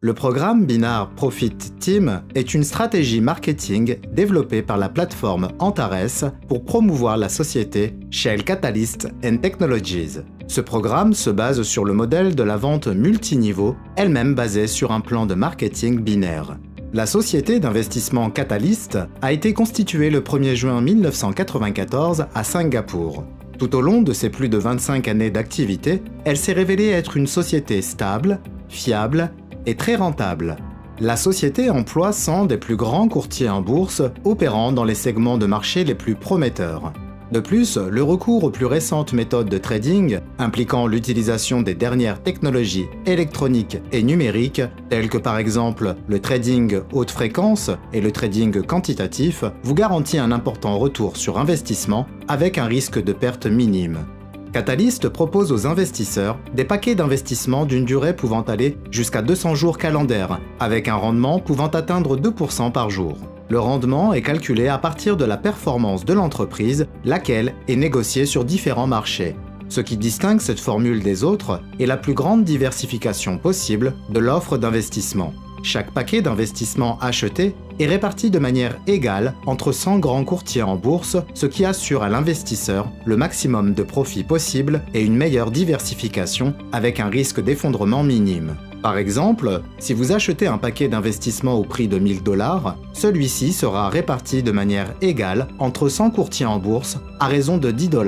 Le programme Binaire Profit Team est une stratégie marketing développée par la plateforme Antares pour promouvoir la société Shell Catalyst & Technologies. Ce programme se base sur le modèle de la vente multiniveau, elle-même basée sur un plan de marketing binaire. La société d'investissement Catalyst a été constituée le 1er juin 1994 à Singapour. Tout au long de ses plus de 25 années d'activité, elle s'est révélée être une société stable, fiable et très rentable. La société emploie 100 des plus grands courtiers en bourse opérant dans les segments de marché les plus prometteurs. De plus, le recours aux plus récentes méthodes de trading, impliquant l'utilisation des dernières technologies électroniques et numériques, telles que par exemple le trading haute fréquence et le trading quantitatif, vous garantit un important retour sur investissement avec un risque de perte minime. Catalyst propose aux investisseurs des paquets d'investissement d'une durée pouvant aller jusqu'à 200 jours calendaires, avec un rendement pouvant atteindre 2% par jour. Le rendement est calculé à partir de la performance de l'entreprise, laquelle est négociée sur différents marchés. Ce qui distingue cette formule des autres est la plus grande diversification possible de l'offre d'investissement. Chaque paquet d'investissement acheté est réparti de manière égale entre 100 grands courtiers en bourse, ce qui assure à l'investisseur le maximum de profit possible et une meilleure diversification avec un risque d'effondrement minime. Par exemple, si vous achetez un paquet d'investissement au prix de 1000 $, celui-ci sera réparti de manière égale entre 100 courtiers en bourse à raison de 10 $.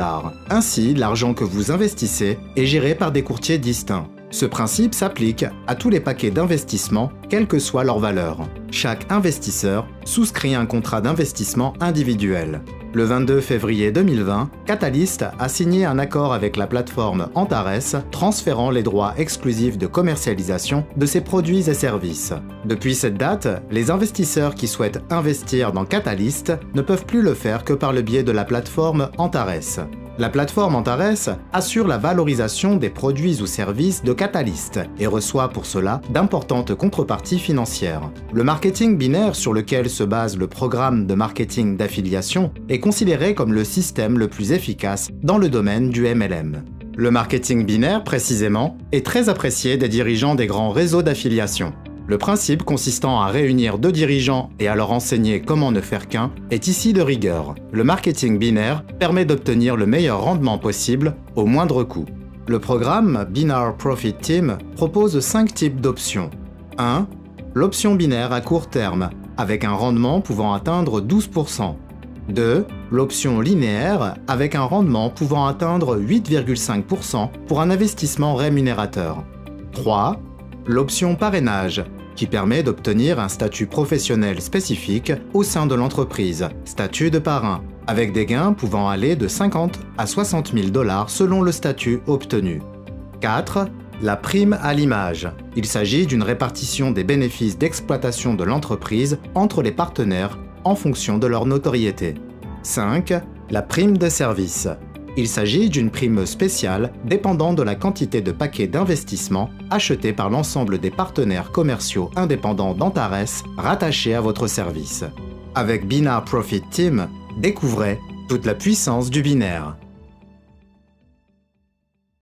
Ainsi, l'argent que vous investissez est géré par des courtiers distincts. Ce principe s'applique à tous les paquets d'investissement, quelle que soit leur valeur. Chaque investisseur souscrit un contrat d'investissement individuel. Le 22 février 2020, Catalyst a signé un accord avec la plateforme Antares, transférant les droits exclusifs de commercialisation de ses produits et services. Depuis cette date, les investisseurs qui souhaitent investir dans Catalyst ne peuvent plus le faire que par le biais de la plateforme Antares. La plateforme Antares assure la valorisation des produits ou services de Catalyst et reçoit pour cela d'importantes contreparties financières. Le marketing binaire sur lequel se base le programme de marketing d'affiliation est considéré comme le système le plus efficace dans le domaine du MLM. Le marketing binaire, précisément, est très apprécié des dirigeants des grands réseaux d'affiliation. Le principe consistant à réunir deux dirigeants et à leur enseigner comment ne faire qu'un est ici de rigueur. Le marketing binaire permet d'obtenir le meilleur rendement possible au moindre coût. Le programme Binaire Profit Team propose 5 types d'options. 1. L'option binaire à court terme, avec un rendement pouvant atteindre 12%. 2. L'option linéaire, avec un rendement pouvant atteindre 8,5% pour un investissement rémunérateur. 3. L'option parrainage, qui permet d'obtenir un statut professionnel spécifique au sein de l'entreprise, statut de parrain, avec des gains pouvant aller de 50 à 60 000 $ selon le statut obtenu. 4. La prime à l'image. Il s'agit d'une répartition des bénéfices d'exploitation de l'entreprise entre les partenaires en fonction de leur notoriété. 5. La prime de service. Il s'agit d'une prime spéciale dépendant de la quantité de paquets d'investissement achetés par l'ensemble des partenaires commerciaux indépendants d'Antares rattachés à votre service. Avec Binaire Profit Team, découvrez toute la puissance du binaire.